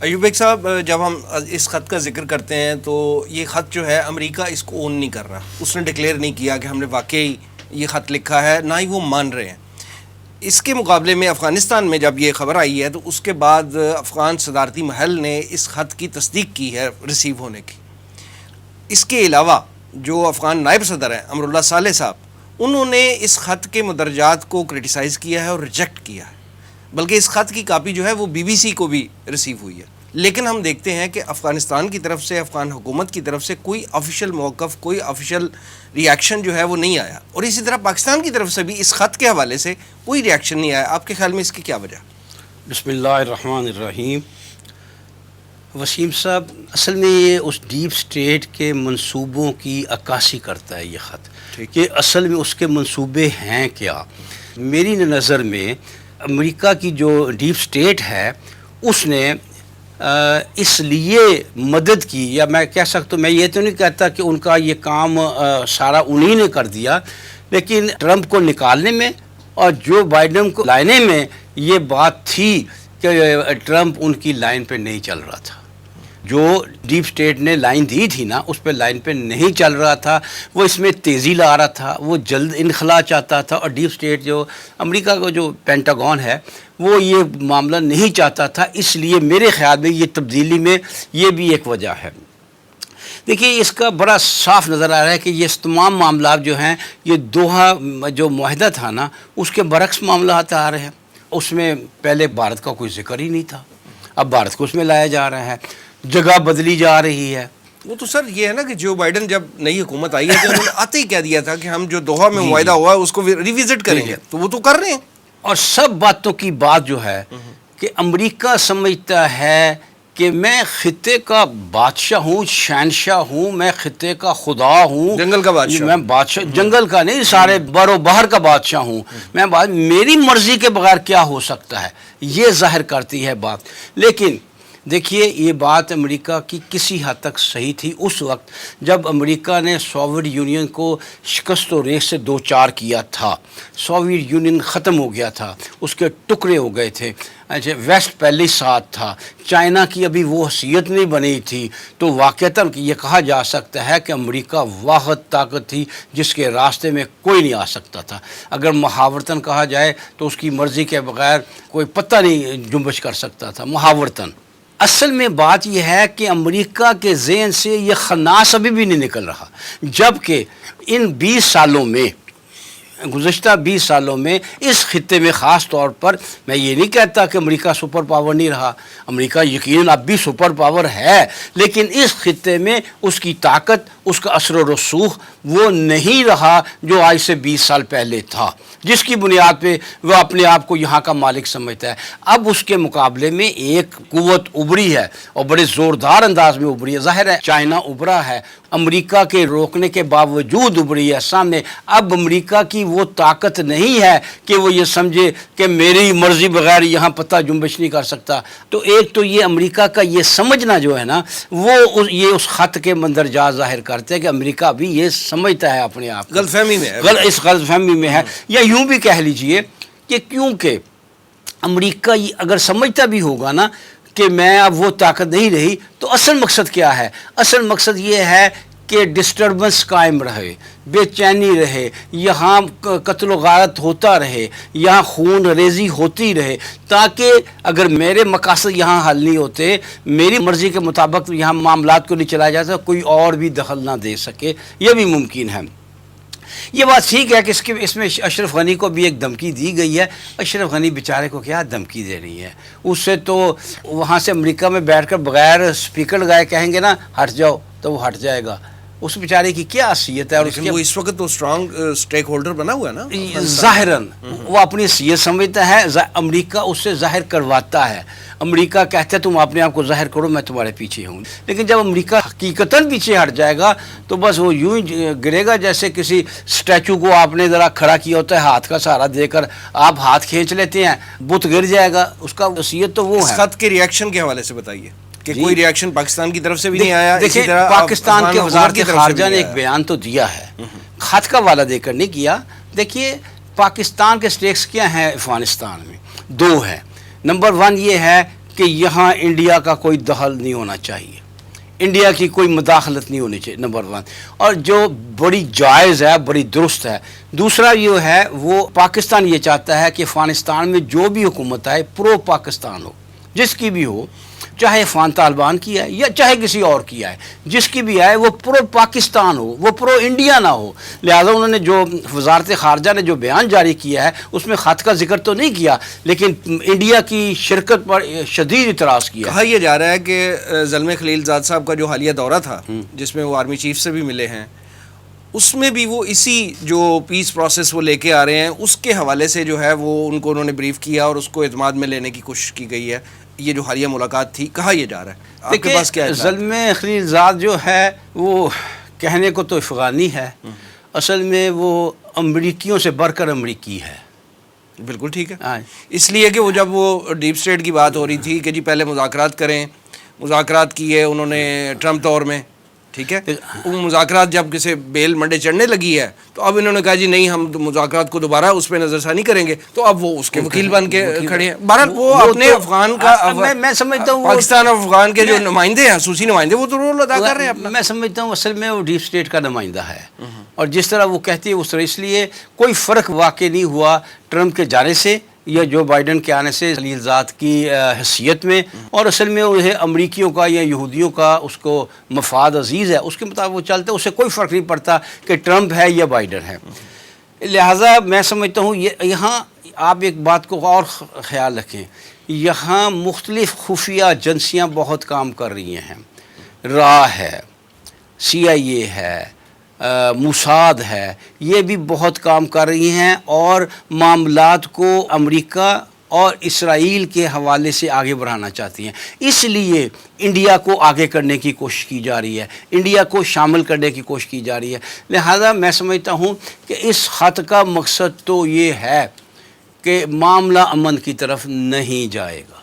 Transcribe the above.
Ayub bag صاحب، جب ہم اس خط کا ذکر کرتے ہیں تو یہ خط جو ہے امریکہ اس کو اون نہیں کر رہا، اس نے ڈکلیئر نہیں کیا کہ ہم نے واقعی یہ خط لکھا ہے، نہ ہی وہ مان رہے ہیں۔ اس کے مقابلے میں افغانستان میں جب یہ خبر آئی ہے تو اس کے بعد افغان صدارتی محل نے اس خط کی تصدیق کی ہے ریسیو ہونے کی۔ اس کے علاوہ جو افغان نائب صدر ہیں امراللہ صالح صاحب، انہوں نے اس خط کے مدرجات کو کرٹیسائز کیا ہے اور ریجیکٹ کیا ہے، بلکہ اس خط کی کاپی جو ہے وہ بی بی سی کو بھی ریسیو ہوئی ہے۔ لیکن ہم دیکھتے ہیں کہ افغانستان کی طرف سے، افغان حکومت کی طرف سے کوئی آفیشیل موقف، کوئی آفیشیل ریاکشن جو ہے وہ نہیں آیا، اور اسی طرح پاکستان کی طرف سے بھی اس خط کے حوالے سے کوئی ریاکشن نہیں آیا۔ آپ کے خیال میں اس کی کیا وجہ؟ بسم اللہ الرحمن الرحیم۔ وسیم صاحب، اصل میں یہ اس ڈیپ سٹیٹ کے منصوبوں کی عکاسی کرتا ہے یہ خط، کہ اصل میں اس کے منصوبے ہیں کیا۔ میری نظر میں امریکہ کی جو ڈیپ سٹیٹ ہے اس نے اس لیے مدد کی، یا میں کہہ سکتا ہوں، میں یہ تو نہیں کہتا کہ ان کا یہ کام سارا انہی نے کر دیا، لیکن ٹرمپ کو نکالنے میں اور جو بائیڈن کو لانے میں یہ بات تھی کہ ٹرمپ ان کی لائن پہ نہیں چل رہا تھا۔ جو ڈیپ سٹیٹ نے لائن دی تھی نا، اس پہ لائن پہ نہیں چل رہا تھا، وہ اس میں تیزی لا رہا تھا، وہ جلد انخلا چاہتا تھا، اور ڈیپ سٹیٹ جو امریکہ کا جو پینٹاگون ہے وہ یہ معاملہ نہیں چاہتا تھا۔ اس لیے میرے خیال میں یہ تبدیلی میں یہ بھی ایک وجہ ہے۔ دیکھیے، اس کا بڑا صاف نظر آ رہا ہے کہ یہ تمام معاملات جو ہیں، یہ دوحہ جو معاہدہ تھا نا، اس کے برعکس معاملات آ رہے ہیں۔ اس میں پہلے بھارت کا کوئی ذکر ہی نہیں تھا، اب بھارت کو اس میں لایا جا رہا ہے، جگہ بدلی جا رہی ہے۔ وہ تو سر یہ ہے نا کہ جو بائیڈن جب نئی حکومت آئی ہے تو انہوں نے آتے ہی کہہ دیا تھا کہ ہم جو دوحہ میں معاہدہ ہوا ہے اس کو ریویزٹ کریں گے، تو وہ تو کر رہے ہیں۔ اور سب باتوں کی بات جو ہے کہ امریکہ سمجھتا ہے کہ میں خطے کا بادشاہ ہوں، شہنشاہ ہوں، میں خطے کا خدا ہوں، جنگل کا بادشاہ، میں بادشاہ جنگل کا نہیں، سارے بر و بحر کا بادشاہ ہوں، میں میری مرضی کے بغیر کیا ہو سکتا ہے، یہ ظاہر کرتی ہے بات۔ لیکن دیکھیے، یہ بات امریکہ کی کسی حد تک صحیح تھی اس وقت جب امریکہ نے سوویت یونین کو شکست و ریس سے دو چار کیا تھا۔ سوویت یونین ختم ہو گیا تھا، اس کے ٹکڑے ہو گئے تھے، اچھا ویسٹ پہلے ساتھ تھا، چائنا کی ابھی وہ حیثیت نہیں بنی تھی، تو واقعتاً یہ کہا جا سکتا ہے کہ امریکہ واحد طاقت تھی جس کے راستے میں کوئی نہیں آ سکتا تھا۔ اگر محاورتاً کہا جائے تو اس کی مرضی کے بغیر کوئی پتہ نہیں جنبش کر سکتا تھا محاورتاً۔ اصل میں بات یہ ہے کہ امریکہ کے ذہن سے یہ خناس ابھی بھی نہیں نکل رہا، جبکہ ان 20 سالوں میں، گزشتہ 20 سالوں میں اس خطے میں خاص طور پر، میں یہ نہیں کہتا کہ امریکہ سپر پاور نہیں رہا، امریکہ یقیناً اب بھی سپر پاور ہے، لیکن اس خطے میں اس کی طاقت، اس کا اثر و رسوخ وہ نہیں رہا جو آج سے 20 سال پہلے تھا، جس کی بنیاد پہ وہ اپنے آپ کو یہاں کا مالک سمجھتا ہے۔ اب اس کے مقابلے میں ایک قوت ابھری ہے اور بڑے زوردار انداز میں ابھری ہے۔ ظاہر ہے چائنا ابھرا ہے، امریکہ کے روکنے کے باوجود ابھری ہے سامنے۔ اب امریکہ کی وہ طاقت نہیں ہے کہ وہ یہ سمجھے کہ میری مرضی بغیر یہاں پتہ جنبش نہیں کر سکتا۔ تو ایک تو یہ امریکہ کا یہ سمجھنا جو ہے نا، وہ یہ اس خط کے مندرجات ظاہر کرتے ہیں کہ امریکہ بھی یہ سمجھتا ہے اپنے آپ غلط فہمی میں ہے، اس غلط فہمی میں ہے، یا یوں بھی کہہ لیجئے کہ کیونکہ امریکہ اگر سمجھتا بھی ہوگا نا کہ میں اب وہ طاقت نہیں رہی، تو اصل مقصد کیا ہے؟ اصل مقصد یہ ہے کہ ڈسٹربنس قائم رہے، بے چینی رہے، یہاں قتل و غارت ہوتا رہے، یہاں خون ریزی ہوتی رہے، تاکہ اگر میرے مقاصد یہاں حل نہیں ہوتے، میری مرضی کے مطابق یہاں معاملات کو نہیں چلایا جاتا، کوئی اور بھی دخل نہ دے سکے۔ یہ بھی ممکن ہے۔ یہ بات ٹھیک ہے کہ اس میں اشرف غنی کو بھی ایک دھمکی دی گئی ہے۔ اشرف غنی بیچارے کو کیا دھمکی دے رہی ہے؟ اس سے تو وہاں سے امریکہ میں بیٹھ کر بغیر اسپیکر لگائے کہیں گے نا ہٹ جاؤ، تو وہ ہٹ جائے گا۔ اس بیچارے کی کیا حیثیت ہے؟ اور وہ اس وقت تو اسٹرانگ اسٹیک ہولڈر بنا ہوا ہے نا، ظاہراً وہ اپنی حیثیت سمجھتا ہے، امریکہ اس سے ظاہر کرواتا ہے۔ امریکہ کہتا ہے تم اپنے آپ کو ظاہر کرو، میں تمہارے پیچھے ہوں، لیکن جب امریکہ حقیقتاً پیچھے ہٹ جائے گا تو بس وہ یوں ہی گرے گا جیسے کسی اسٹیچو کو آپ نے ذرا کھڑا کیا ہوتا ہے ہاتھ کا سہارا دے کر، آپ ہاتھ کھینچ لیتے ہیں، بت گر جائے گا۔ اس کا حیثیت تو وہ ہے۔ خط کے ریاکشن کے حوالے سے بتائیے کہ کوئی ریاکشن پاکستان کی طرف سے بھی نہیں آیا۔ دیکھیں، پاکستان کے وزارت خارجہ نے ایک بیان تو دیا ہے، خط کا حوالہ دے کر نہیں کیا۔ دیکھیے، پاکستان کے سٹیکس کیا ہیں افغانستان میں؟ دو ہیں۔ نمبر 1 یہ ہے کہ یہاں انڈیا کا کوئی دخل نہیں ہونا چاہیے، انڈیا کی کوئی مداخلت نہیں ہونی چاہیے، نمبر 1، اور جو بڑی جائز ہے، بڑی درست ہے۔ دوسرا یہ ہے، وہ پاکستان یہ چاہتا ہے کہ افغانستان میں جو بھی حکومت آئے پرو پاکستان ہو، جس کی بھی ہو، چاہے افغان طالبان کی ہے یا چاہے کسی اور کی ہے، جس کی بھی آئے وہ پرو پاکستان ہو، وہ پرو انڈیا نہ ہو۔ لہذا انہوں نے جو وزارت خارجہ نے جو بیان جاری کیا ہے اس میں خط کا ذکر تو نہیں کیا، لیکن انڈیا کی شرکت پر شدید اعتراض کیا۔ کہا یہ جا رہا ہے کہ زلمے خلیل زاد صاحب کا جو حالیہ دورہ تھا جس میں وہ آرمی چیف سے بھی ملے ہیں، اس میں بھی وہ اسی جو پیس پروسیس وہ لے کے آ رہے ہیں اس کے حوالے سے جو ہے وہ ان کو انہوں نے بریف کیا اور اس کو اعتماد میں لینے کی کوشش کی گئی ہے۔ یہ جو حالیہ ملاقات تھی، کہا یہ جا رہا ہے، آپ کے پاس کیا ہے؟ زلمے خلیل زاد جو ہے وہ کہنے کو تو افغانی ہے، اصل میں وہ امریکیوں سے بڑھ کر امریکی ہے۔ بالکل ٹھیک ہے، ہاں، اس لیے کہ وہ جب وہ ڈیپ اسٹیٹ کی بات ہو رہی تھی کہ جی پہلے مذاکرات کریں، مذاکرات کیے انہوں نے ٹرمپ دور میں، ٹھیک ہے، وہ مذاکرات جب کسی بیل منڈے چڑھنے لگی ہے تو اب انہوں نے کہا جی نہیں، ہم مذاکرات کو دوبارہ اس پہ نظر ثانی کریں گے، تو اب وہ اس کے وکیل بن کے کھڑے ہیں۔ بہرحال وہ اپنے افغان کا، میں سمجھتا ہوں پاکستان اور افغان کے جو نمائندے ہیں، خصوصی نمائندے، وہ تو رول ادا کر رہے ہیں اپنا۔ میں سمجھتا ہوں اصل میں وہ ڈیپ اسٹیٹ کا نمائندہ ہے، اور جس طرح وہ کہتی ہے اس طرح، اس لیے کوئی فرق واقع نہیں ہوا ٹرمپ کے جانے سے یا جو بائیڈن کے آنے سے خلیل زاد کی حیثیت میں، اور اصل میں وہ امریکیوں کا یا یہودیوں کا اس کو مفاد عزیز ہے، اس کے مطابق وہ چلتے، اس سے کوئی فرق نہیں پڑتا کہ ٹرمپ ہے یا بائیڈن ہے۔ لہٰذا میں سمجھتا ہوں یہاں آپ ایک بات کو اور خیال رکھیں، یہاں مختلف خفیہ ایجنسیاں بہت کام کر رہی ہیں، را ہے، CIA ہے، موساد ہے، یہ بھی بہت کام کر رہی ہیں اور معاملات کو امریکہ اور اسرائیل کے حوالے سے آگے بڑھانا چاہتی ہیں۔ اس لیے انڈیا کو آگے کرنے کی کوشش کی جا رہی ہے، انڈیا کو شامل کرنے کی کوشش کی جا رہی ہے۔ لہذا میں سمجھتا ہوں کہ اس خط کا مقصد تو یہ ہے کہ معاملہ امن کی طرف نہیں جائے گا۔